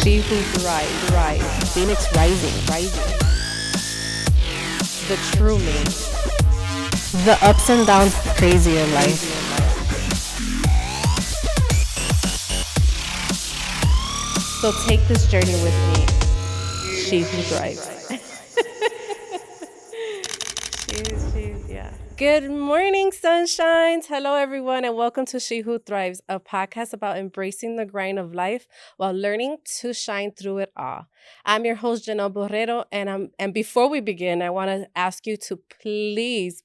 She who thrives. Phoenix rising. The true me. The ups and downs crazy in life. So take this journey with me. She who thrives. Yeah. Good morning, sunshines. Hello, everyone, and welcome to She Who Thrives, a podcast about embracing the grind of life while learning to shine through it all. I'm your host, Janell Borrero, and before we begin, I want to ask you to please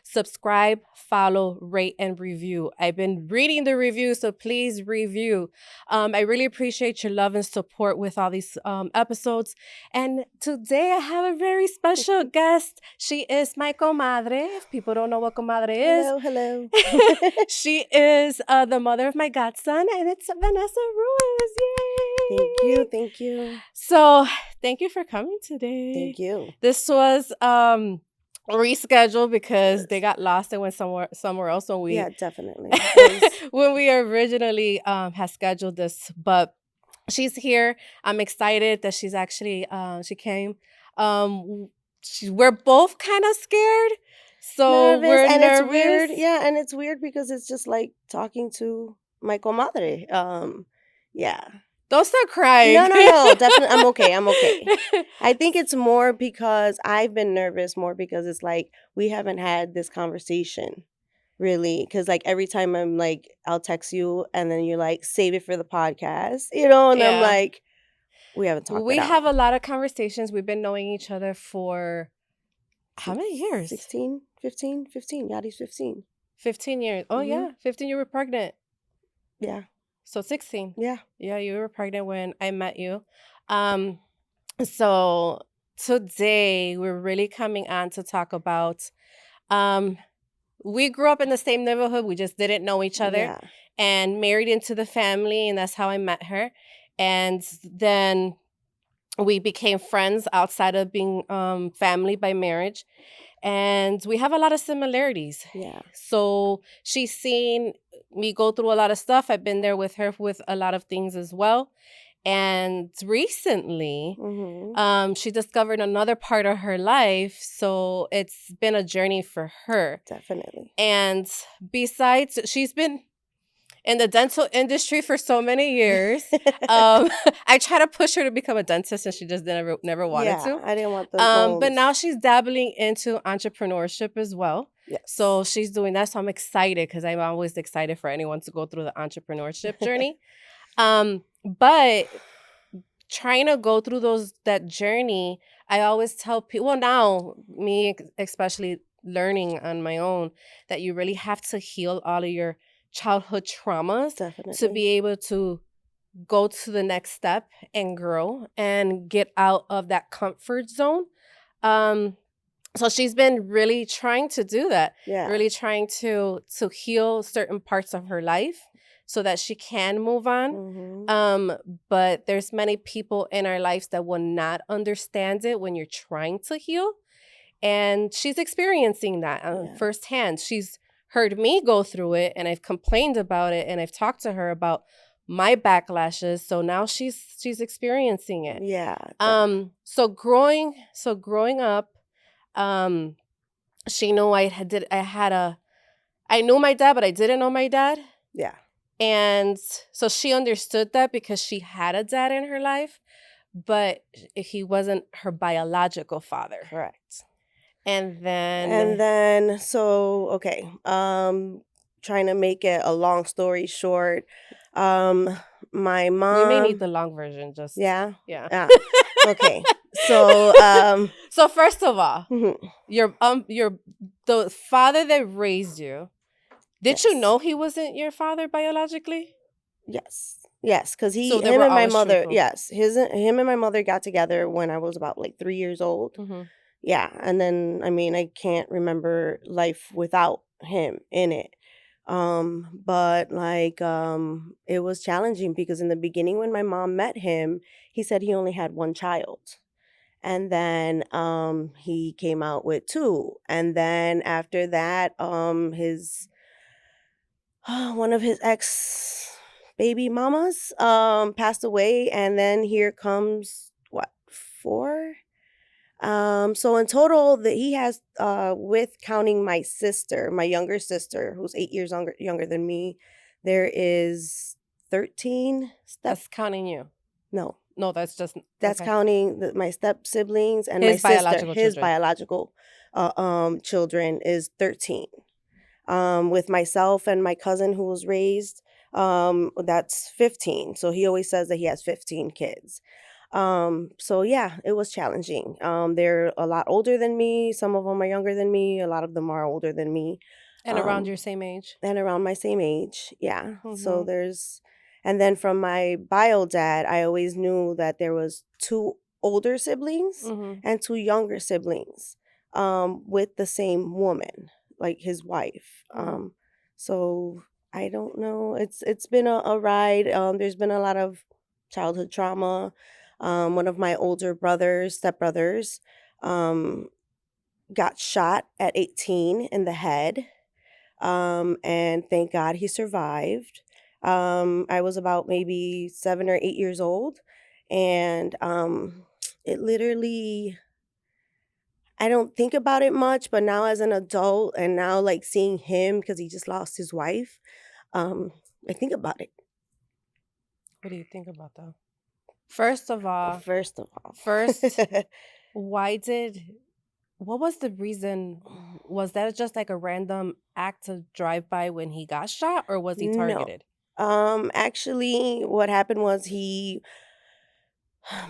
subscribe, follow, rate, and review. I've been reading the reviews, so please review. I really appreciate your love and support with all these episodes. And today I have a very special guest. She is my comadre. If people don't know what comadre is. Hello. She is the mother of my godson, and it's Vanessa Ruiz. Yay! Thank you. So, thank you for coming today. Thank you. This was rescheduled because they got lost and went somewhere else when we Yeah, definitely. when we originally had scheduled this. But she's here. I'm excited that she's actually she came. We're both kind of scared. So nervous, we're and nervous. it's weird. Yeah, and it's weird because it's just like talking to my comadre. Yeah. Don't start crying. No. Definitely, I'm okay. I think it's more because I've been nervous more because it's like we haven't had this conversation, really. Because like every time I'm like, I'll text you, and then you're like, save it for the podcast, and I'm like, we haven't talked. We have a lot of conversations. We've been knowing each other for how many years? 15. Yadi's 15. 15 years. Oh, yeah. 15 you were pregnant. Yeah. So 16. Yeah. Yeah, you were pregnant when I met you. So today we're really coming on to talk about we grew up in the same neighborhood. We just didn't know each other. Yeah. And married into the family, and that's how I met her. And then we became friends outside of being family by marriage. And we have a lot of similarities. Yeah. So she's seen me go through a lot of stuff. I've been there with her with a lot of things as well. And recently, she discovered another part of her life. So it's been a journey for her. Definitely. And besides, she's been in the dental industry for so many years. I try to push her to become a dentist, and she just never wanted to. I didn't want the but now she's dabbling into entrepreneurship as well. Yes. So she's doing that. So I'm excited because I'm always excited for anyone to go through the entrepreneurship journey. But trying to go through that journey, I always tell people, well, now me especially learning on my own, that you really have to heal all of your childhood traumas. Definitely. To be able to go to the next step and grow and get out of that comfort zone. So she's been really trying to do that. Yeah. Really trying to heal certain parts of her life so that she can move on. But there's many people in our lives that will not understand it when you're trying to heal. And she's experiencing that firsthand. She's heard me go through it, and I've complained about it, and I've talked to her about my backlashes. So now she's experiencing it. Yeah. So growing up, she knew I knew my dad, but I didn't know my dad. Yeah. And so she understood that because she had a dad in her life, but he wasn't her biological father. Correct. And then trying to make it a long story short, my mom. We may need the long version. Just yeah. Okay. So first of all, the father that raised you. Did you know he wasn't your father biologically? Yes, because him and my mother. Truthful. Yes, him and my mother got together when I was about like 3 years old. Yeah, and then I can't remember life without him in it. But it was challenging because in the beginning when my mom met him, he said he only had one child. And then he came out with two. And then after that, one of his ex baby mamas passed away, and then here comes what, 4. So in total, that he has, with counting my sister, my younger sister, who's 8 years younger than me, there is 13 step. That's counting you. No, No, that's just that's okay. counting my step siblings and my His sister. biological His children. biological children is 13. With myself and my cousin who was raised, that's 15. So he always says that he has 15 kids. So yeah, it was challenging. They're a lot older than me. Some of them are younger than me. A lot of them are older than me. And around your same age. And around my same age. Yeah. So Mhm. there's, and then from my bio dad, I always knew that there was 2 older siblings Mhm. and 2 younger siblings, with the same woman, like his wife. Mhm. So I don't know. It's been a ride. There's been a lot of childhood trauma. One of my older brothers, stepbrothers, um, got shot at 18 in the head. And thank God he survived. I was about maybe 7 or 8 years old, and it literally, I don't think about it much, but now as an adult, and now like seeing him because he just lost his wife, I think about it. What do you think about that? First of all, First of all, first, what was the reason? Was that just like a random act of drive-by when he got shot, or was he no. targeted? Actually, what happened was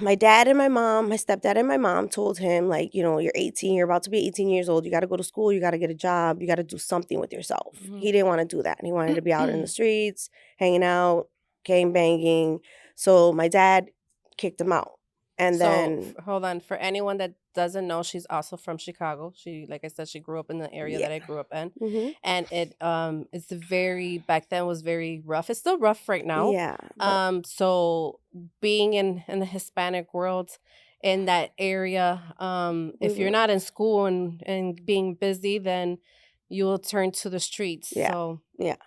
my dad and my mom, my stepdad and my mom told him, like, you're 18, you're about to be 18 years old, you got to go to school, you got to get a job, you got to do something with yourself. Mhm. He didn't want to do that. He wanted to be out in the streets, hanging out, gang banging. So my dad kicked him out. And So then, hold on. For anyone that doesn't know, she's also from Chicago. She, like I said, she grew up in the area yeah. that I grew up in, hmm and it's very back then was very rough. It's still rough right now. Yeah. But So being in the Hispanic world in that area, we if you're were, not in school and being busy, then you will turn to the streets. yeah. So Yeah.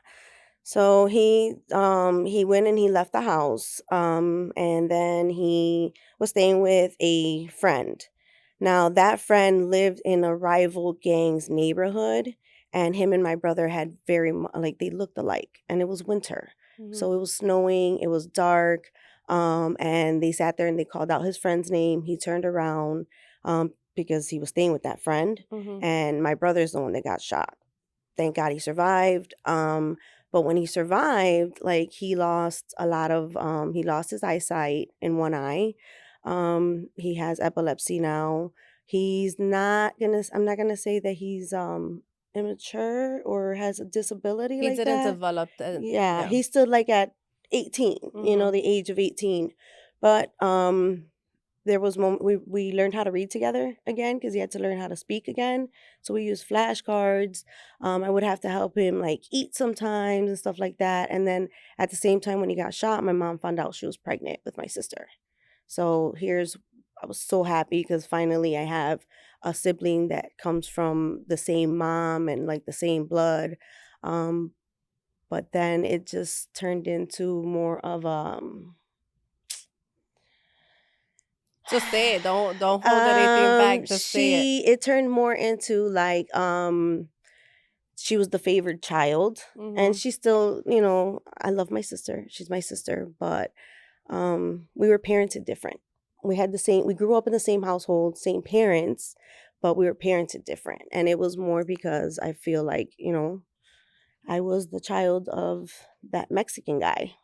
So he went and he left the house, and then he was staying with a friend. Now that friend lived in a rival gang's neighborhood, and him and my brother had like, they looked alike, and it was winter. mhm, So it was snowing, it was dark, and they sat there and they called out his friend's name. He turned around, because he was staying with that friend, mhm. and my brother's the one that got shot. Thank God he survived. But when he survived, like, he lost his eyesight in one eye. He has epilepsy now. I'm not gonna say that he's immature or has a disability He like didn't that. develop that. Yeah, Yeah. he's still like at 18, Mhm. the age of 18. But there was moment we learned how to read together again because he had to learn how to speak again. So we used flashcards. I would have to help him like eat sometimes and stuff like that. And then at the same time when he got shot, my mom found out she was pregnant with my sister. So I was so happy because finally I have a sibling that comes from the same mom and like the same blood. Um, but then it just turned into more of Just say it. Don't hold anything back. Just say it. it turned more into like she was the favored child, and Mhm. she still, I love my sister. She's my sister, but we were parented different. We grew up in the same household, same parents, but we were parented different. And it was more because I feel like, I was the child of that Mexican guy,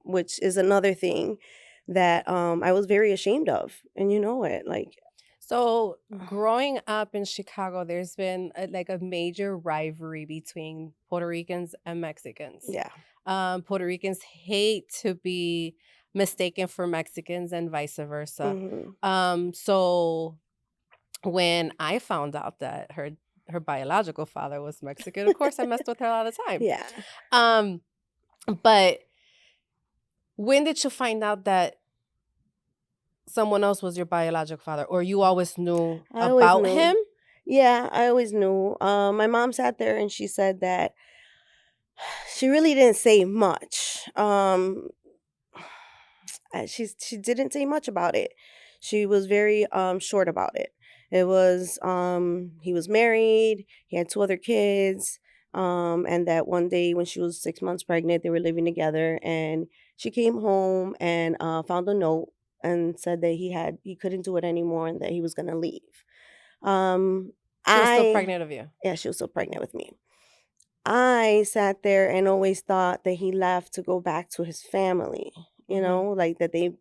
which is another thing that I was very ashamed of. And you know it, like, So, growing up in Chicago, there's been like a major rivalry between Puerto Ricans and Mexicans. yeah. Puerto Ricans hate to be mistaken for Mexicans and vice versa. hmm So when I found out that her biological father was Mexican, of course I messed with her all the time. Yeah. Um, but when did you find out that someone else was your biological father, or you always knew I always about knew. him? Yeah, I always knew. My mom sat there and she said that She really didn't say much. She didn't say much about it. She was very short about it. It was he was married, he had two other kids, and that one day when she was 6 months pregnant, they were living together, and she came home and found a note and said that he couldn't do it anymore and that he was gonna leave. Um, She was still I pregnant of you. Yeah, she was still pregnant with me. I sat there and always thought that he left to go back to his family, like that they,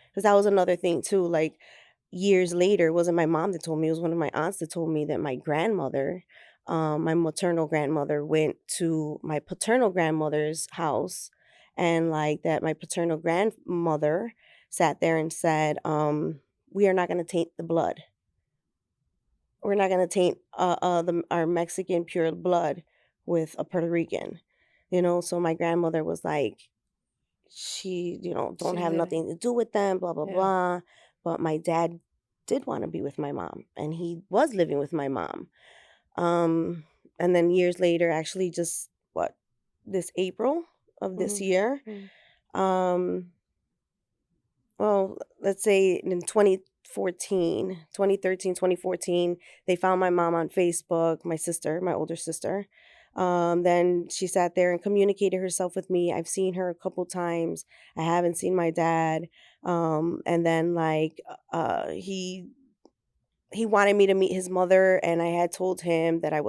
because that was another thing too. Like years later, it wasn't my mom that told me, it was one of my aunts that told me that my grandmother, my maternal grandmother, went to my paternal grandmother's house, and like that my paternal grandmother sat there and said, we are not going to taint the blood. We're not going to taint our Mexican pure blood with a Puerto Rican. So my grandmother was like, she, don't She have did. nothing to do with them, blah, blah, Yeah. blah. But my dad did want to be with my mom, and he was living with my mom. And then years later, actually, just this April of this year, um, well, let's say in 2014, they found my mom on Facebook, my sister, my older sister. Then she sat there and communicated herself with me. I've seen her a couple times. I haven't seen my dad. And then like he wanted me to meet his mother, and I had told him that I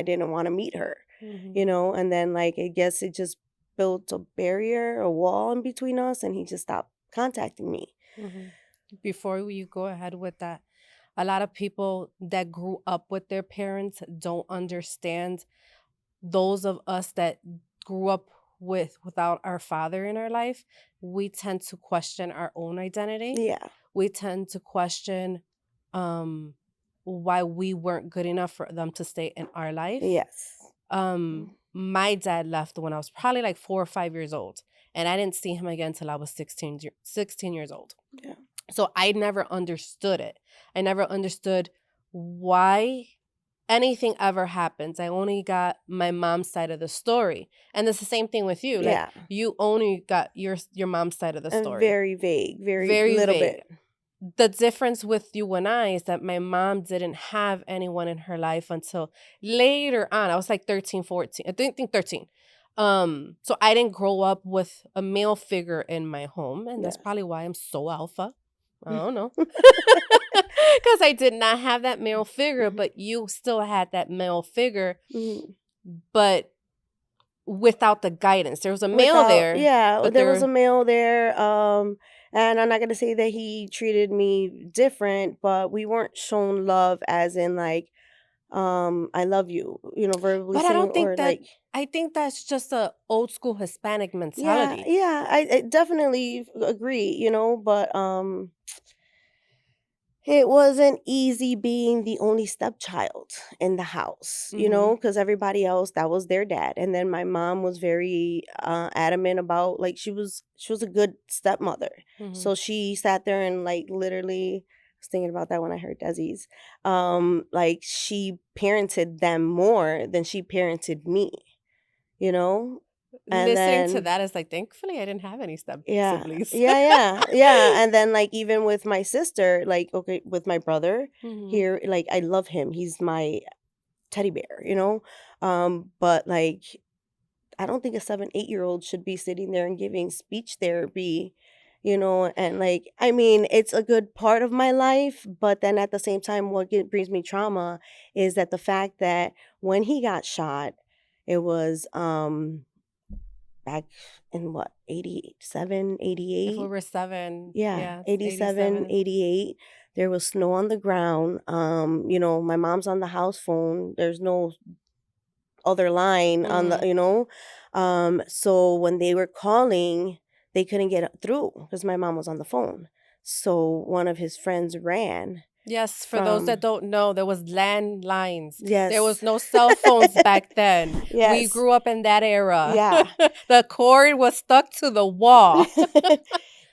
didn't want to meet her, and then like I guess it just built a barrier, a wall in between us, and he just stopped contacting me. Before you go ahead with that, a lot of people that grew up with their parents don't understand those of us that grew up without our father in our life. We tend to question our own identity. Yeah. We tend to question why we weren't good enough for them to stay in our life. Yes. My dad left when I was probably like 4 or 5 years old, and I didn't see him again until I was 16 years old. Yeah. So I never understood it. I never understood why anything ever happens. I only got my mom's side of the story. And it's the same thing with you. Like, you only got your mom's side of the story. Very vague, very little vague. bit. The difference with you and I is that my mom didn't have anyone in her life until later on. I was like 13, 14. I think 13. So I didn't grow up with a male figure in my home, and that's probably why I'm so alpha. I don't know. Because I did not have that male figure, but you still had that male figure, but without the guidance. There was a male there. Yeah, but there was a male there. And I'm not going to say that he treated me different, but we weren't shown love as in like, I love you, verbally. But I don't think or that, like, I think that's just a old school Hispanic mentality. Yeah, I definitely agree, but it wasn't easy being the only stepchild in the house, because everybody else, that was their dad. And then my mom was very adamant about, like, she was a good stepmother. So she sat there and like literally, I was thinking about that when I heard Desi's, like she parented them more than she parented me, and listening to that is like, thankfully I didn't have any siblings. Yeah. And then like even with my sister, like, okay, with my brother here, like I love him. He's my teddy bear, but like I don't think a 7, 8-year-old should be sitting there and giving speech therapy, and like, I mean, it's a good part of my life, but then at the same time, what brings me trauma is that the fact that when he got shot, it was back in what, 87, 88? If we were 7. Yeah, 87, 88. There was snow on the ground. My mom's on the house phone. There's no other line on the, so when they were calling, they couldn't get through because my mom was on the phone. So one of his friends ran. Yes, for those that don't know, there was landlines. Yes. There was no cell phones back then. Yes. We grew up in that era. Yeah. The cord was stuck to the wall.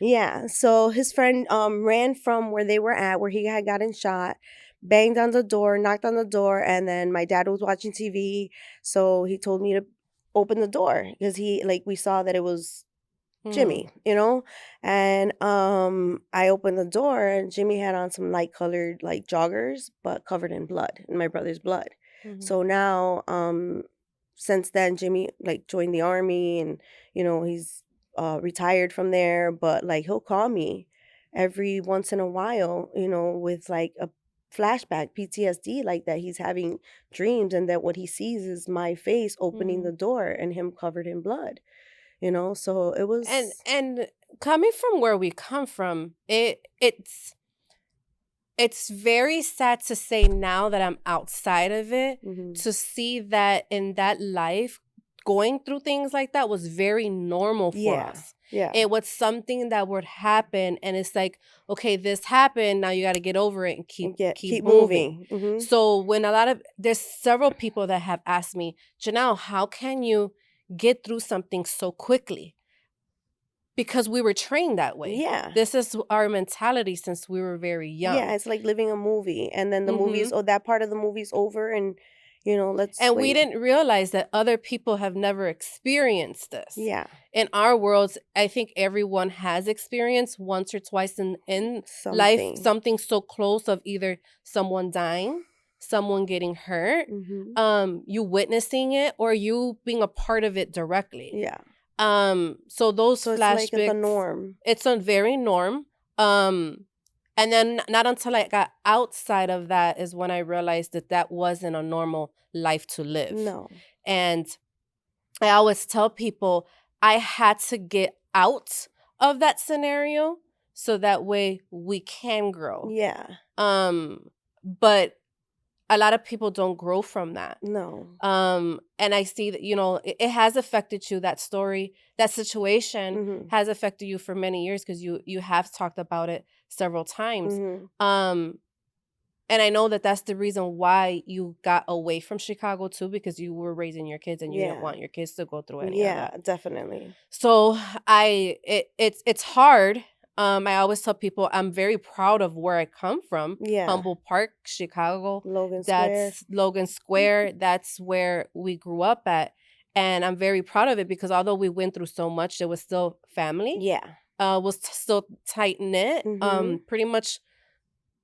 Yeah. So his friend ran from where they were at, where he had gotten shot, banged on the door, knocked on the door, and then my dad was watching TV. So he told me to opened the door because we saw that it was Jimmy, and I opened the door and Jimmy had on some light colored like joggers, but covered in blood, in my brother's blood. So now, since then, Jimmy like joined the army, and he's retired from there, but like he'll call me every once in a while, with like a flashback PTSD, like that he's having dreams and that what he sees is my face opening the door and him covered in blood. So it was. And coming from where we come from, it's very sad to say now that I'm outside of it, to see that in that life, going through things like that was very normal for us. Yeah. It was something that would happen, and it's like, okay, this happened, now you got to get over it and keep moving. So when there's several people that have asked me, Janell, how can you get through something so quickly? Because we were trained that way. Yeah. This is our mentality since we were very young. Yeah, it's like living a movie, and then the movie is, that part of the movie's over, and let's And wait. we didn't realize that other people have never experienced this. Yeah. In our worlds, I think everyone has experienced once or twice in life something so close of either someone dying, someone getting hurt, you witnessing it, or you being a part of it directly. Yeah. So those flashbacks, it's like the norm. It's a very norm. And then not until I got outside of that is when I realized that wasn't a normal life to live. No. And I always tell people I had to get out of that scenario so that way we can grow. Yeah. But a lot of people don't grow from that. No. And I see that, it has affected you. That story, that situation has affected you for many years because you have talked about it several times. And I know that that's the reason why you got away from Chicago too, because you were raising your kids and you didn't want your kids to go through any of that. Yeah, definitely. So it's hard. I always tell people I'm very proud of where I come from. Yeah. Humboldt Park, Chicago. Logan Square. That's where we grew up at. And I'm very proud of it because although we went through so much, there was still family. Yeah. Was still tight knit. Pretty much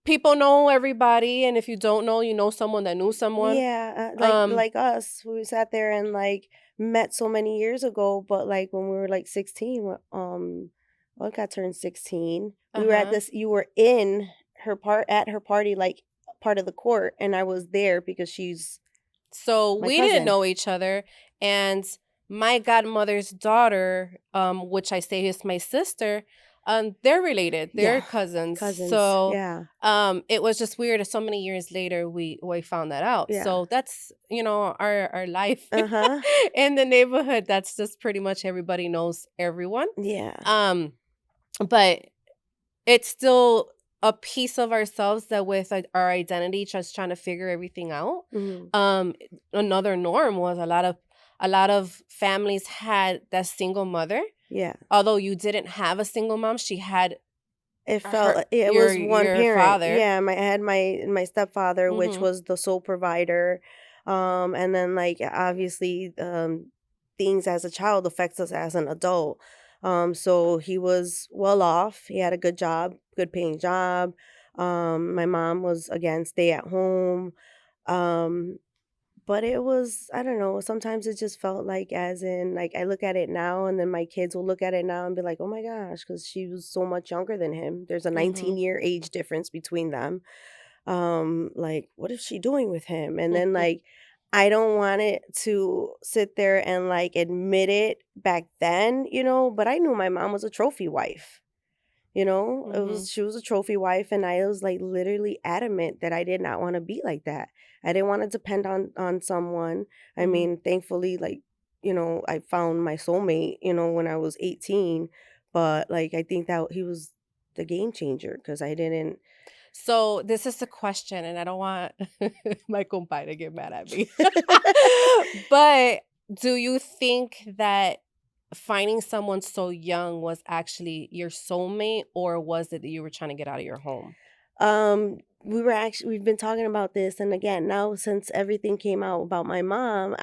people know everybody, and if you don't know, you know someone that knew someone. Yeah, like us, we sat there and like met so many years ago, but like when we were like 16, Olga turned 16. We were at this. You were in at her party, like part of the court, and I was there because she's. So we didn't know each other, and my godmother's daughter, which I say is my sister. They're related. They're cousins. So it was just weird. So many years later, we found that out. Yeah. So that's our life in the neighborhood. That's just pretty much everybody knows everyone. Yeah. But it's still a piece of ourselves that with our identity, just trying to figure everything out. Another norm was a lot of families had that single mother. Yeah. Although you didn't have a single mom, she had. It felt it was one parent. Father. Yeah, I had my stepfather, which was the sole provider, and then like obviously, things as a child affects us as an adult. So he was well off. He had a good job, good paying job. My mom was again stay at home. But it was, I don't know, sometimes it just felt like as in, like, I look at it now and then my kids will look at it now and be like, oh my gosh, because she was so much younger than him. There's a 19-year age difference between them. Like, what is she doing with him? And then, like, I don't want it to sit there and, like, admit it back then, but I knew my mom was a trophy wife. She was a trophy wife, and I was like literally adamant that I did not want to be like that. I didn't want to depend on someone. I mean, thankfully, like, I found my soulmate, when I was 18, but like, I think that he was the game changer because I didn't. So this is the question, and I don't want my compadre to get mad at me. But do you think that finding someone so young was actually your soulmate, or was it that you were trying to get out of your home? we've been talking about this, and again, now since everything came out about my mom,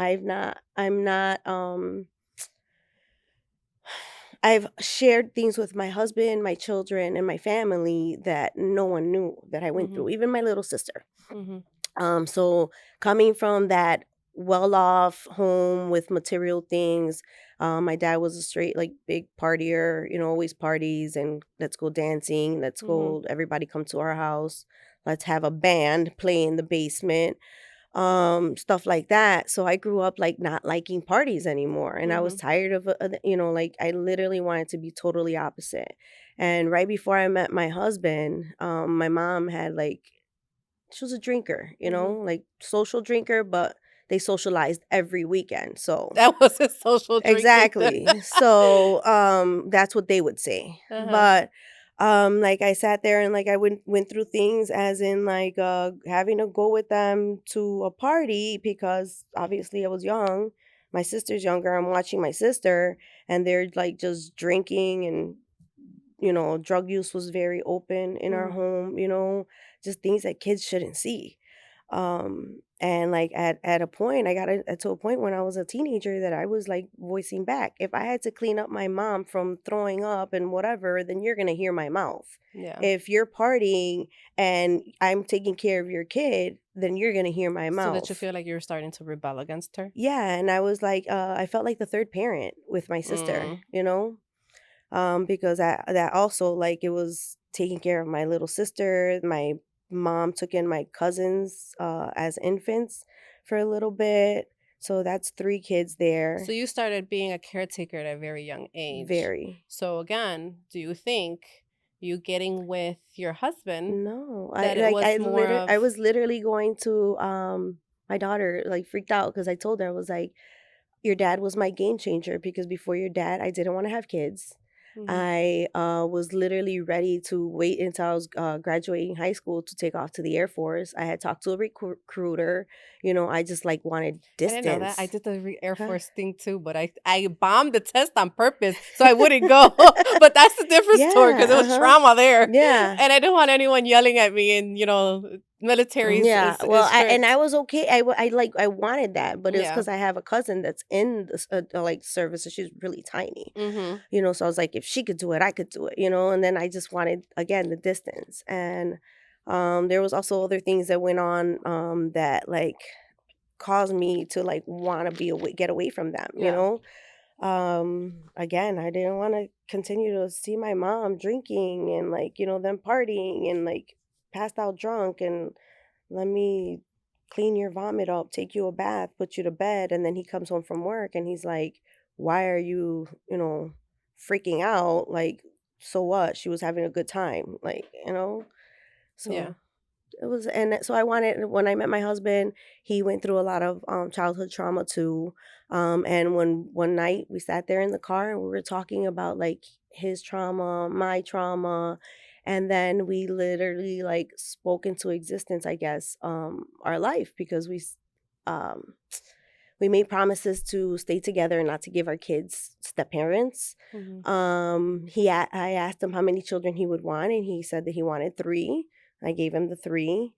I've shared things with my husband, my children, and my family that no one knew that I went through, even my little sister. Mm-hmm. So coming from that well-off home with material things, my dad was a straight like big partier, always parties and let's go dancing, let's Mm-hmm. go, everybody come to our house, let's have a band play in the basement, stuff like that. So I grew up like not liking parties anymore, and I was Mm-hmm. tired of like I literally wanted to be totally opposite. And right before I met my husband, my mom had like, she was a drinker, Mm-hmm. like social drinker, but they socialized every weekend. So That wasn't social drinking. exactly. So that's what they would say. Uh-huh. But like I sat there and like I went through things as in like having to go with them to a party because obviously I was young. My sister's younger. I'm watching my sister and they're like just drinking, and drug use was very open in our Mm-hmm. home, just things that kids shouldn't see. And like at a point, I got to a point when I was a teenager that I was like voicing back. If I had to clean up my mom from throwing up and whatever, then you're going to hear my mouth. Yeah. If you're partying and I'm taking care of your kid, then you're going to hear my So did you mouth. feel like you were starting to rebel against her? Yeah. And I was like, I felt like the third parent with my sister, Mm. because that also like it was taking care of my little sister. My mom took in my cousins as infants for a little bit, so that's 3 kids So there. you started being a caretaker at a very young age. Very. So again, do you think you getting with your husband No, I that it like was more I of was literally going to my daughter like freaked out because I told her, I was like, your dad was my game changer, because before your dad I didn't want to have kids. Mhm. I was literally ready to wait until I was graduating high school to take off to the Air Force. I had talked to a recruiter. I just like wanted I didn't know that. I distance. did the Air Huh? Force thing too, but I bombed the test on purpose so I wouldn't go. But that's a different story because Yeah, it was uh-huh. trauma there, Yeah. and I didn't want anyone yelling at me. And military Yeah, well, is I strict. was okay. I wanted that, but it was Yeah. because I have a cousin that's in this like service, and she's really tiny. Mhm. So I was like, if she could do it, I could do it. And then I just wanted again the distance, and there was also other things that went on that like caused me to like want to be away, get away from them. Yeah. Again, I didn't want to continue to see my mom drinking and like them partying and like passed out drunk, and let me clean your vomit up, take you a bath, put you to bed. And then he comes home from work and he's like, why are you, freaking out? Like, so what? She was having a good time. Like. Yeah. So it was, and so I wanted, when I met my husband, he went through a lot of childhood trauma too. And when one night we sat there in the car and we were talking about like his trauma, my trauma, and then we literally like spoke into existence, I guess, our life, because um, we made promises to stay together and not to give our kids step parents. Mhm. I asked him how many children he would want, and he said that he wanted 3. I gave him the 3.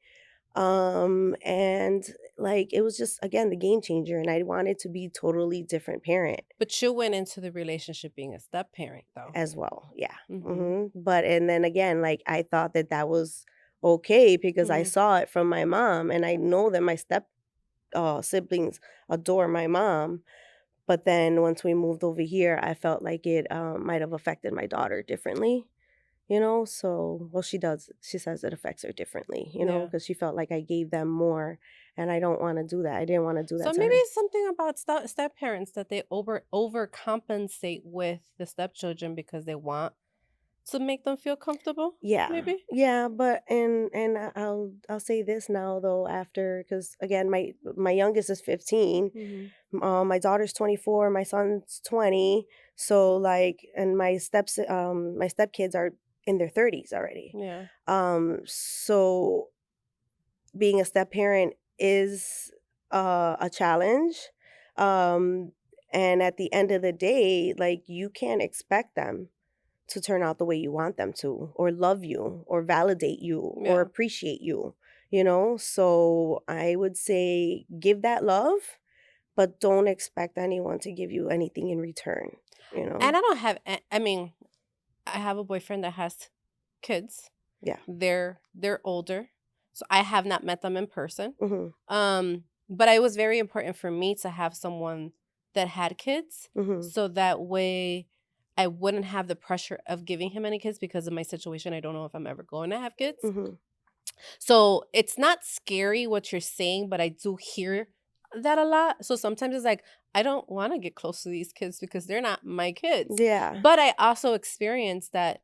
And like it was just again the game changer, and I wanted to be totally different parent But you went into the relationship being a step parent, though. as well. Yeah. Mhm. But and then again, like I thought that that was okay because I Mhm. saw it from my mom, and I know that my step siblings adore my mom. But then once we moved over here, I felt like it might have affected my daughter differently. So, well, she does. She says it affects her differently, Yeah. because she felt like I gave them more, and I don't want to do that. I didn't want to do So that to maybe her. it's something about step parents that they overcompensate with the stepchildren because they want to make them feel comfortable. Yeah, Maybe. yeah, but I'll say this now though, after, because again my youngest is 15, Mhm. my daughter's 24, my son's 20, so like, and my stepkids are in their 30s already. Yeah. So being a step parent is a challenge. Um, and at the end of the day, like you can't expect them to turn out the way you want them to, or love you, or validate you, or appreciate you, you know? So I would say give that love, but don't expect anyone to give you anything in return, you know? And I don't have, I mean, I have a boyfriend that has kids. Yeah. They're older, so I have not met them in person. Mm-hmm. But it was very important for me to have someone that had kids, Mm-hmm. so that way I wouldn't have the pressure of giving him any kids because of my situation. I don't know if I'm ever going to have kids. Mm-hmm. So it's not scary what you're saying, but I do hear that a lot. So sometimes it's like, I don't want to get close to these kids because they're not my kids. Yeah. But I also experienced that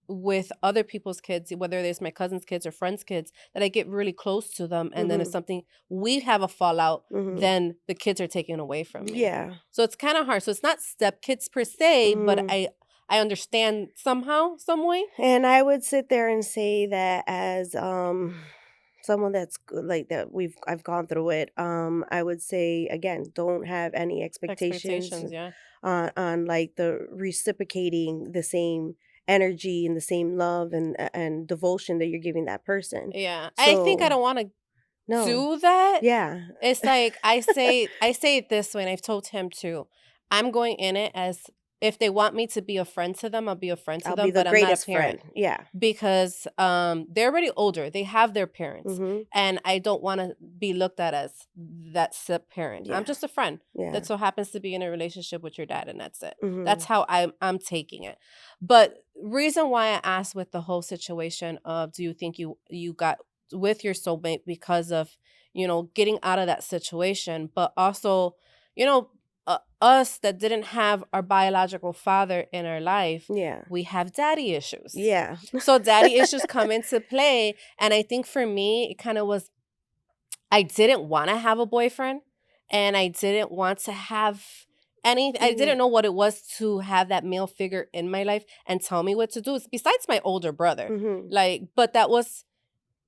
with other people's kids, whether it's my cousin's kids or friends' kids, that I get really close to them, and then it's something we have a fallout, then the kids are taken away from me. Yeah. So it's kind of hard. So it's not stepkids per se, but I understand somehow, some way. And I would sit there and say that as someone that's like that I've gone through it. I would say again, don't have any expectations Yeah. on like the reciprocating the same energy and the same love and devotion that you're giving that person. Yeah. I think I don't want to do that. Yeah. It's like I say it this way, and I've told him too. I'm going in it as if they want me to be a friend to them, I'll be a friend to I'll them, be the but I'm not a greatest parent. friend. Yeah. Because they're already older. They have their parents. And I don't want to be looked at as that step parent. Yeah. I'm just a friend that so happens to be in a relationship with your dad, and that's it. That's how I'm taking it. But reason why I asked with the whole situation of, do you think you got with your soulmate because of, you know, getting out of that situation, but also, you know, us that didn't have our biological father in our life, we have daddy issues. Yeah. So daddy issues come into play. And I think for me, it kind of was, I didn't want to have a boyfriend, and I didn't want to have any, I didn't know what it was to have that male figure in my life and tell me what to do. Besides my older brother. Like, but that was,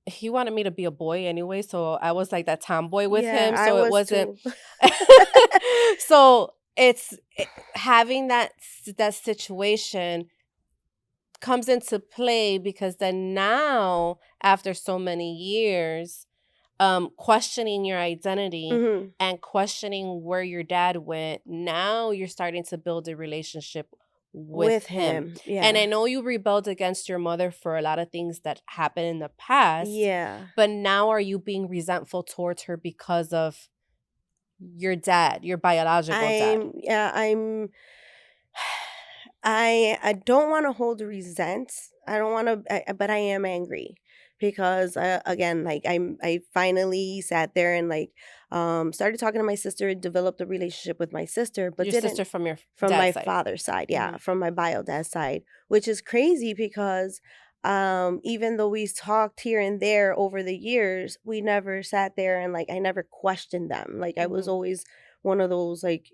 he wanted me to be a boy anyway, so I was like that tomboy with him. So it wasn't. So it's having that situation comes into play, because then now, after so many years, questioning your identity and questioning where your dad went, now you're starting to build a relationship with him. Yeah. And I know you rebelled against your mother for a lot of things that happened in the past. Yeah. But now are you being resentful towards her because of your dad, your biological dad? I don't want to hold resent. I don't want to, but I am angry because again, like I finally sat there and like started talking to my sister, developed a relationship with my sister, but your sister from your from my side. father's side, from my bio dad's side, which is crazy because even though we talked here and there over the years, we never sat there and like I never questioned them. Like I was always one of those, like,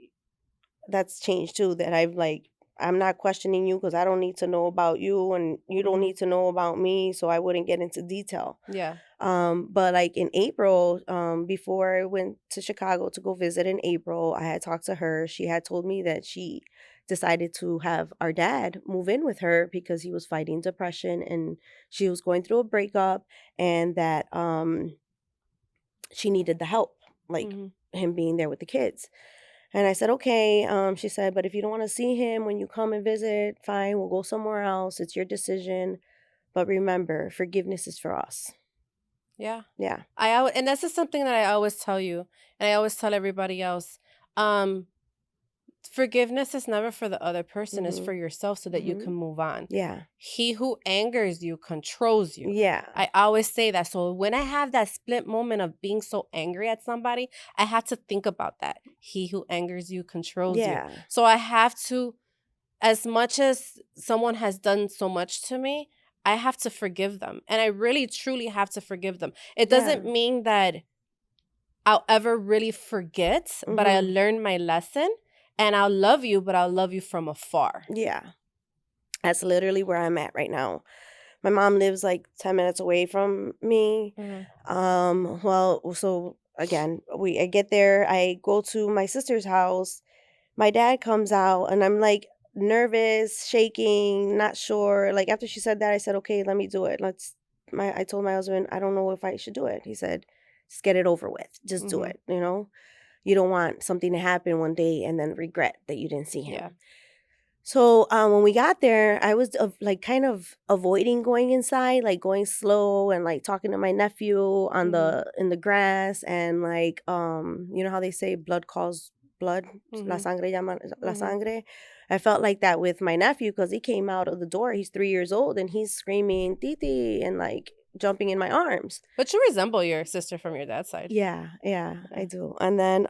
that's changed too, that I've like, I'm not questioning you because I don't need to know about you and you don't need to know about me, so I wouldn't get into detail. Yeah. But like in April, before I went to Chicago to go visit in April, I had talked to her. She had told me that she decided to have our dad move in with her because he was fighting depression and she was going through a breakup, and that she needed the help, like him being there with the kids. And I said, okay. She said, but if you don't want to see him when you come and visit, fine, we'll go somewhere else. It's your decision. But remember, forgiveness is for us. Yeah. Yeah. And this is something that I always tell you, and I always tell everybody else. Forgiveness is never for the other person, it's for yourself, so that you can move on. Yeah. He who angers you controls you. Yeah. I always say that. So when I have that split moment of being so angry at somebody, I had to think about that. He who angers you controls you. So I have to, as much as someone has done so much to me, I have to forgive them. And I really, truly have to forgive them. It doesn't mean that I'll ever really forget, but I learned my lesson. And I'll love you, but I'll love you from afar. Yeah. That's literally where I'm at right now. My mom lives like 10 minutes away from me. Well, so again, I get there, I go to my sister's house. My dad comes out and I'm like, nervous, shaking, not sure. Like after she said that, I said, okay, let me do it. I told my husband, I don't know if I should do it. He said, just get it over with. Just do it. You know, you don't want something to happen one day and then regret that you didn't see him. Yeah. So when we got there, I was like kind of avoiding going inside, like going slow and like talking to my nephew on in the grass, and like you know how they say blood calls blood, la sangre llama la sangre. I felt like that with my nephew because he came out of the door. He's 3 years old and he's screaming "Titi" and like jumping in my arms. But you resemble your sister from your dad's side. Yeah, I do. And then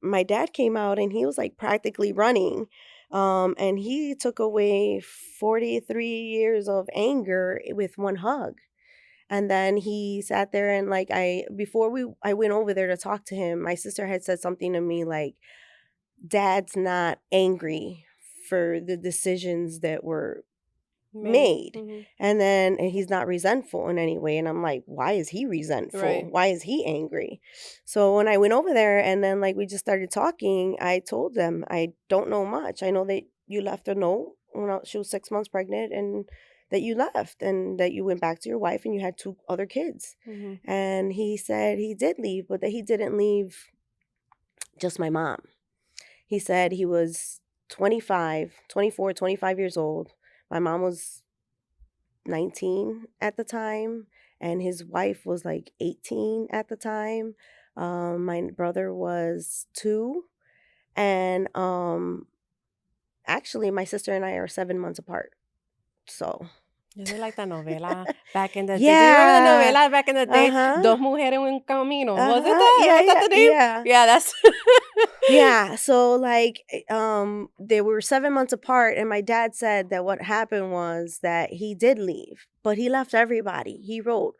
my dad came out and he was like practically running. And he took away 43 years of anger with one hug. And then he sat there and like I went over there to talk to him, my sister had said something to me like, Dad's not angry for the decisions that were made. And he's not resentful in any way. And I'm like, why is he resentful? Right. Why is he angry? So when I went over there and then like we just started talking, I told them, I don't know much. I know that you left a note when she was 6 months pregnant and that you left and that you went back to your wife and you had 2 other kids. And he said he did leave, but that he didn't leave just my mom. He said he was 24, 25 years old. My mom was 19 at the time, and his wife was like 18 at the time. My brother was 2, and actually, my sister and I are 7 months apart. So. Is it like the novela back in the day? Yeah. Do you remember the novela back in the day? Dos mujeres en un camino. Was it that? Yeah, was that the name? Yeah, that's. Yeah, so like they were 7 months apart, and my dad said that what happened was that he did leave, but he left everybody. He wrote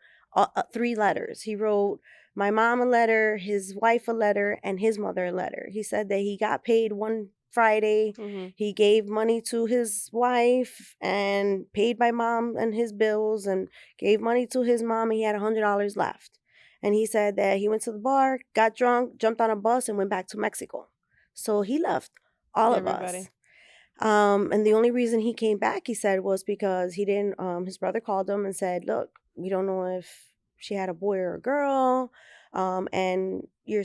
3 letters. He wrote my mom a letter, his wife a letter, and his mother a letter. He said that he got paid one Friday. He gave money to his wife and paid my mom and his bills and gave money to his mom. He had $100 left. And he said that he went to the bar, got drunk, jumped on a bus, and went back to Mexico. So he left all of us. And the only reason he came back, he said, was because he didn't, his brother called him and said, look, we don't know if she had a boy or a girl. And your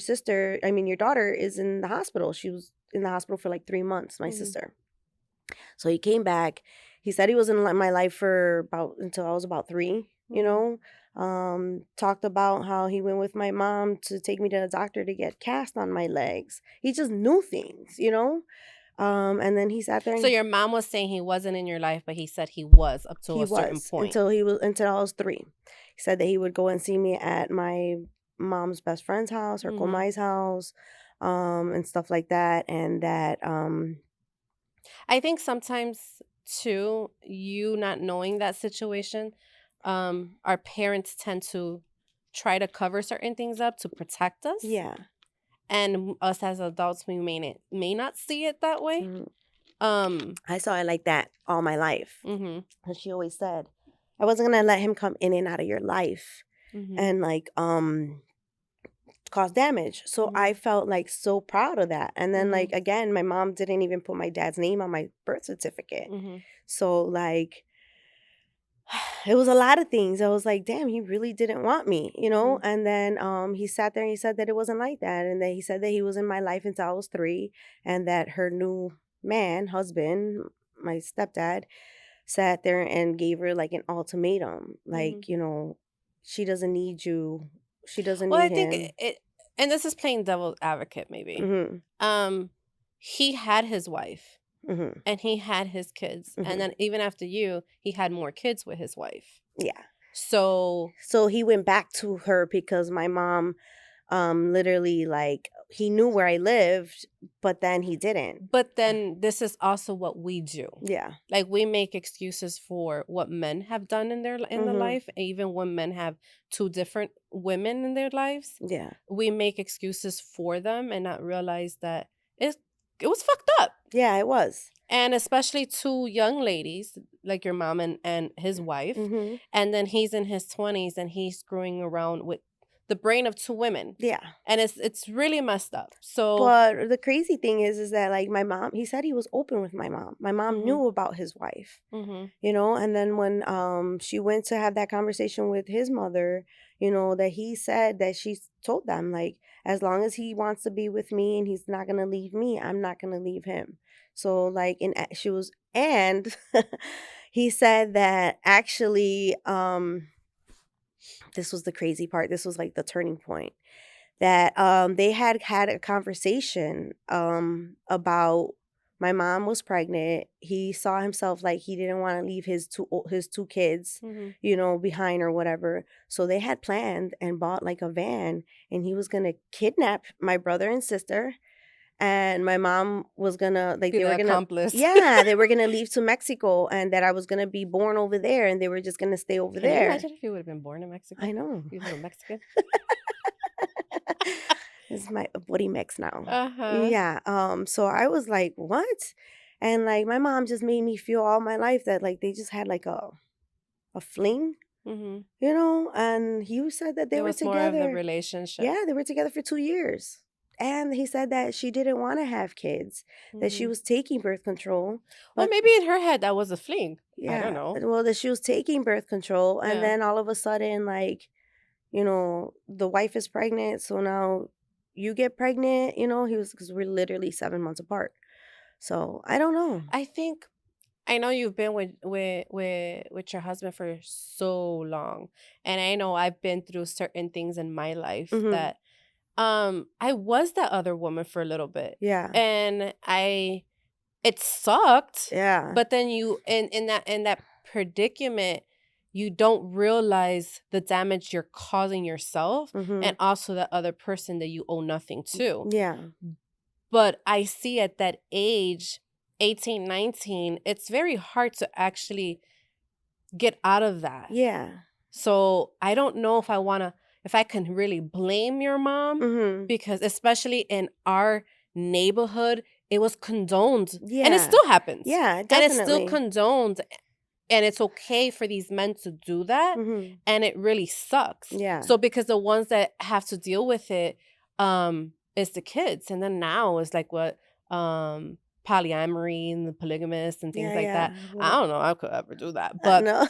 daughter is in the hospital. She was in the hospital for like 3 months, my sister. So he came back. He said he was in my life for until I was about 3, you know. Talked about how he went with my mom to take me to the doctor to get cast on my legs. He just knew things, you know. And then he sat there. So your mom was saying he wasn't in your life, but he said he was up to a certain point. Until I was 3. He said that he would go and see me at my mom's best friend's house, her Comadre's house, and stuff like that. And that I think sometimes too, you not knowing that situation, our parents tend to try to cover certain things up to protect us. Yeah. And us as adults, we may not see it that way. I saw it like that all my life. And she always said, I wasn't gonna let him come in and out of your life and like cause damage. So I felt like so proud of that. And then like again, my mom didn't even put my dad's name on my birth certificate. So like it was a lot of things. I was like, damn, he really didn't want me, you know? And then he sat there and he said that it wasn't like that. And then he said that he was in my life until I was 3, and that her new husband, my stepdad, sat there and gave her like an ultimatum. Like, you know, she doesn't need you. She doesn't need him. Well, I think and this is playing devil's advocate maybe. He had his wife. And he had his kids. And then even after you, he had more kids with his wife. Yeah. So he went back to her because my mom literally like he knew where I lived, but then he didn't. But then this is also what we do. Yeah. Like we make excuses for what men have done in their life, even when men have 2 different women in their lives. Yeah. We make excuses for them and not realize that it was fucked up. Yeah, it was. And especially 2 young ladies, like your mom and his wife. And then he's in his 20s and he's screwing around with the brain of two women. Yeah. And it's really messed up. So But the crazy thing is that like my mom, he said he was open with my mom. My mom knew about his wife, you know, and then when she went to have that conversation with his mother, you know, that he said that she told them like, as long as he wants to be with me and he's not gonna leave me, I'm not gonna leave him. So like she was, and he said that actually this was the crazy part. This was like the turning point, that they had a conversation about my mom was pregnant. He saw himself like he didn't want to leave his two kids, you know, behind or whatever. So they had planned and bought like a van, and he was gonna kidnap my brother and sister, and my mom was gonna like be they were the gonna accomplice. yeah, they were gonna leave to Mexico, and that I was gonna be born over there, and they were just gonna stay over Can there. you imagine if you would have been born in Mexico? I know. You little Mexican. This is my body mix now. Uh-huh. Yeah. So I was like, what? And like my mom just made me feel all my life that like they just had like a fling, you know. And he said that they It were was together. more of the relationship. Yeah, they were together for 2 years. And he said that she didn't want to have kids, that she was taking birth control. Well, maybe in her head that was a fling. Yeah. I don't know. Well, that she was taking birth control, and Yeah. then all of a sudden, like, you know, the wife is pregnant, so now you get pregnant, you know. He was, because we're literally 7 months apart. So I don't know. I know you've been with your husband for so long, and I know I've been through certain things in my life that I was that other woman for a little bit. Yeah. And it sucked. Yeah. But then you in that predicament, you don't realize the damage you're causing yourself and also the other person that you owe nothing to. Yeah. But I see at that age, 18, 19, it's very hard to actually get out of that. Yeah. So I don't know if I can really blame your mom, because especially in our neighborhood, it was condoned. Yeah. And it still happens. Yeah, definitely. And it's still condoned. And it's okay for these men to do that. And it really sucks. Yeah. So because the ones that have to deal with it is the kids. And then now it's like what polyamory and the polygamous and things like that. I don't know I could ever do that. But no.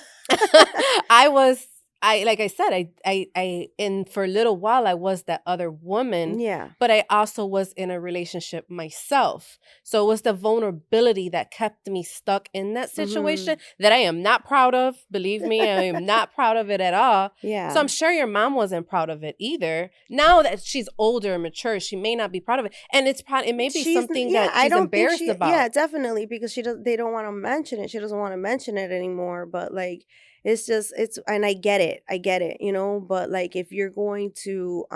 like I said, I and for a little while I was that other woman. Yeah. But I also was in a relationship myself. So it was the vulnerability that kept me stuck in that situation that I am not proud of. Believe me, I am not proud of it at all. Yeah. So I'm sure your mom wasn't proud of it either. Now that she's older and mature, she may not be proud of it. And it may be something that she's embarrassed about. Yeah, definitely, because they don't want to mention it. She doesn't want to mention it anymore. But like, it's and I get it, you know. But like, if you're going to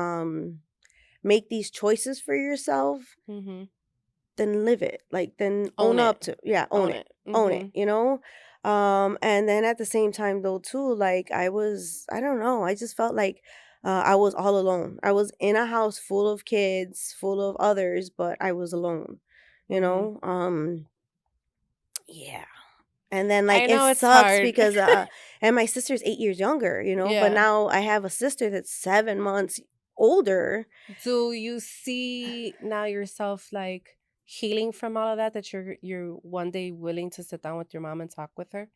make these choices for yourself, then live it. Like, then own up to, own it, you know. And then at the same time though too, like I don't know, I just felt like I was all alone. I was in a house full of kids, full of others, but I was alone, you know. Yeah. And then like it sucks hard. Because and my sister's 8 years younger, you know. Yeah. But now I have a sister that's 7 months older. Do you see now yourself like healing from all of that you're one day willing to sit down with your mom and talk with her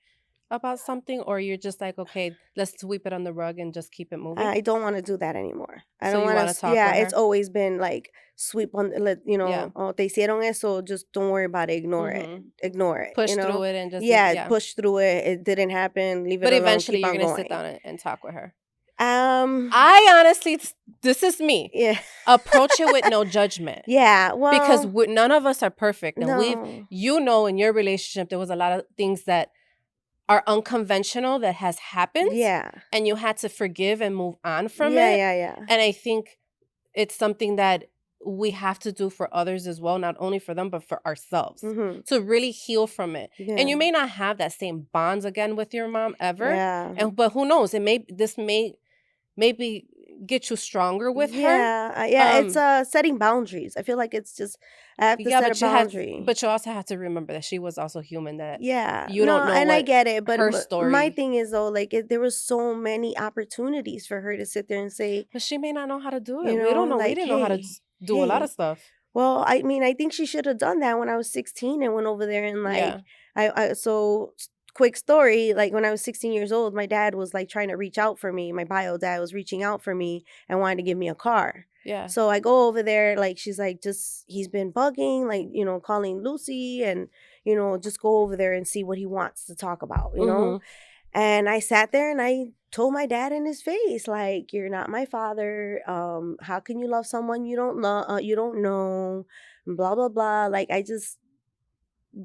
about something, or you're just like, okay, let's sweep it on the rug and just keep it moving? I don't want to do that anymore. I don't want to talk. Yeah, with her? It's always been like sweep on, you know. Oh, te hicieron eso, just don't worry about it. Ignore it. Push you know? through it and just push through it. It didn't happen. Leave it alone. But eventually, you're gonna sit down and talk with her. I honestly, this is me. Yeah. Approach it with no judgment. Yeah, well, because none of us are perfect. And no. In your relationship, there was a lot of things that are unconventional that has happened. Yeah. And you had to forgive and move on from it. Yeah. And I think it's something that we have to do for others as well, not only for them, but for ourselves, to really heal from it. Yeah. And you may not have that same bonds again with your mom ever. Yeah. But who knows? Maybe get you stronger with her. Yeah, it's setting boundaries. I feel like it's just I have to Yeah, set a boundary. but you also have to remember that she was also human, that Yeah, you no, don't know and I what get it, but her my story. thing is though, like there was so many opportunities for her to sit there and say, But she may not know how to do it. you We don't know, know. We like, didn't know how to do a lot of hey. stuff. Well, I mean, I think she should have done that when I was 16 and went over there and Yeah. like quick story, like when I was 16 years old, my dad was like trying to reach out for me. My bio dad was reaching out for me and wanted to give me a car. Yeah. So I go over there, like she's like, just he's been bugging, like, calling Lucy and, just go over there and see what he wants to talk about, Mm-hmm. And I sat there and I told my dad in his face, like, "You're not my father. How can you love someone you don't love? You don't know? Blah blah blah." Like I just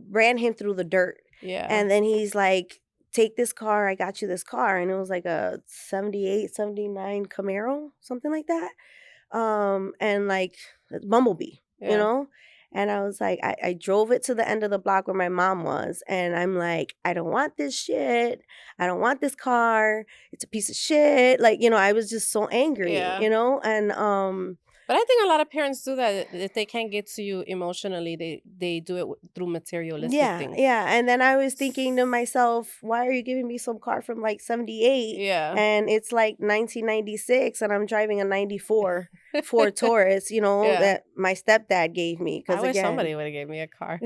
ran him through the dirt, Yeah. and then he's like, "Take this car. I got you this car," and it was like a 78, 79 Camaro, something like that. And like a Bumblebee, you Yeah. know. And I was like, I drove it to the end of the block where my mom was. And I'm like, I don't want this shit. I don't want this car. It's a piece of shit. Like, I was just so angry, Yeah. And But I think a lot of parents do that. If they can't get to you emotionally, they do it through materialistic yeah, things. yeah. And then I was thinking to myself, why are you giving me some car from like 78 Yeah. and it's like 1996 and I'm driving a 94 Ford Taurus, Yeah. that my stepdad gave me. I Because wish again, somebody would have gave me a car.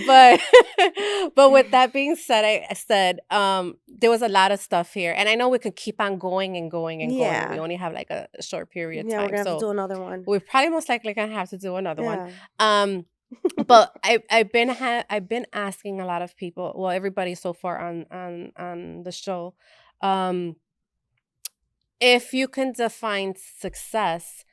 but but with that being said, I said there was a lot of stuff here, and I know we could keep on going and going and going. We yeah. only have like a short period of Yeah, we're time, gonna have to so do another one. we're probably most likely gonna have to do another one. Yeah. But I've been asking a lot of people, well, everybody so far on the show, um, if you can define success,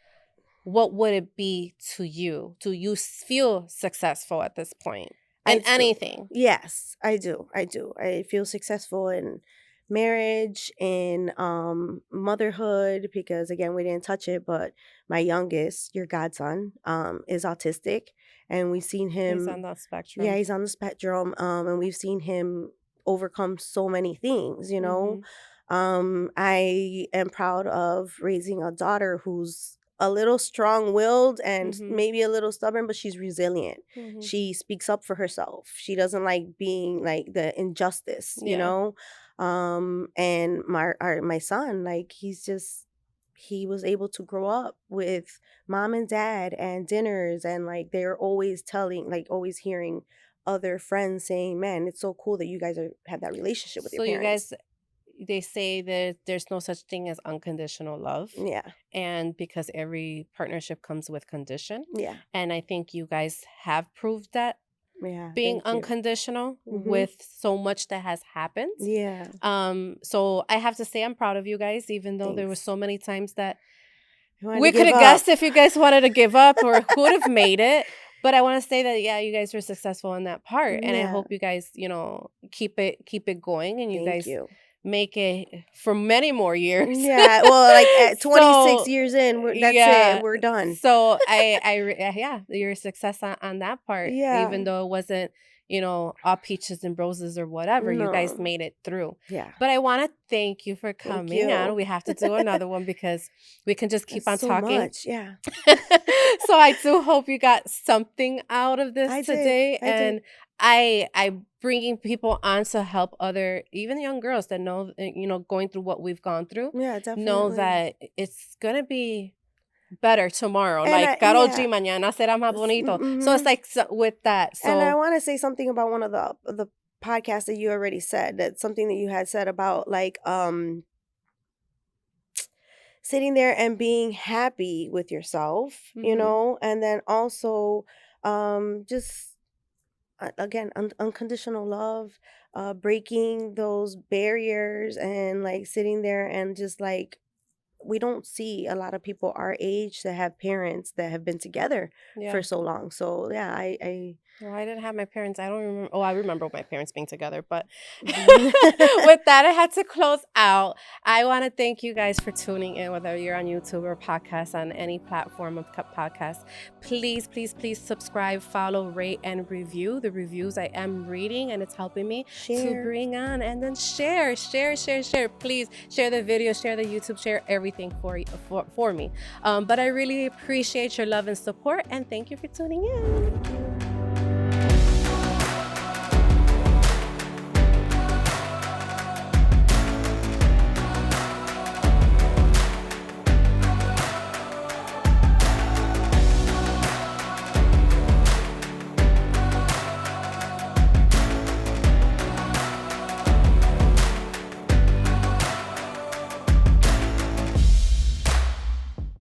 what would it be to you? Do you feel successful at this point I in do. anything? Yes, I do. I do. I feel successful in marriage, in motherhood, because again, we didn't touch it, but my youngest, your godson, is autistic, and we've seen He's him. on the Yeah, spectrum. he's on the spectrum, and we've seen him overcome so many things. Mm-hmm. I am proud of raising a daughter who's a little strong-willed and Mm-hmm. maybe a little stubborn, but she's resilient. Mm-hmm. She speaks up for herself. She doesn't like being like the injustice, Yeah. And my son, like he was able to grow up with mom and dad and dinners, and like they're always always hearing other friends saying, "Man, it's so cool that you guys have that relationship with your So you parents." guys, they say that there's no such thing as unconditional love, Yeah, and because every partnership comes with condition, yeah, and I think you guys have proved that yeah. being Thank you. unconditional Mm-hmm. with so much that has happened. Yeah. So I have to say I'm proud of you guys, even though there were Thanks. so many times that I wanted we to could give have up. guessed if you guys wanted to give up or could have made it. But I want to say that, yeah, you guys were successful in that part, and I Yeah. hope you guys, keep it going, and you Thank guys you. make it for many more years. Yeah. Well, like at 26 So years in, that's yeah, it. We're done. so yeah, your success on that part, even Yeah. though it wasn't, all peaches and roses or whatever, you guys No. made it through. Yeah. But I want to thank you for Thank coming on. you. We have to do another one because we can just keep That's on so talking. much. Yeah. So I do hope you got something out of this I did. today, I did. and I bringing people on to help other, even young girls that know, going through what we've gone through, Yeah, know definitely. that it's gonna be better tomorrow. And Like Karol G, yeah. mañana será más bonito. So it's Mm-hmm. like, with that. And I So want to say something about one of the podcasts that you already said. That's something that you had said about like sitting there and being happy with yourself, mhm. and then also just again unconditional love, breaking those barriers and like sitting there and just like we don't see a lot of people our age that have parents that have been together Yeah. for so long. So yeah, I Well, I didn't have my parents. I don't remember. Oh, I remember my parents being together. But Mhm. with that, I had to close out. I want to thank you guys for tuning in, whether you're on YouTube or podcast, on any platform of podcast. Please, please, please subscribe, follow, rate, and review. The reviews I am reading, and it's helping me to Share. bring on. And then share. Please share the video, share the YouTube, share everything for me. But I really appreciate your love and support. And thank you for tuning in.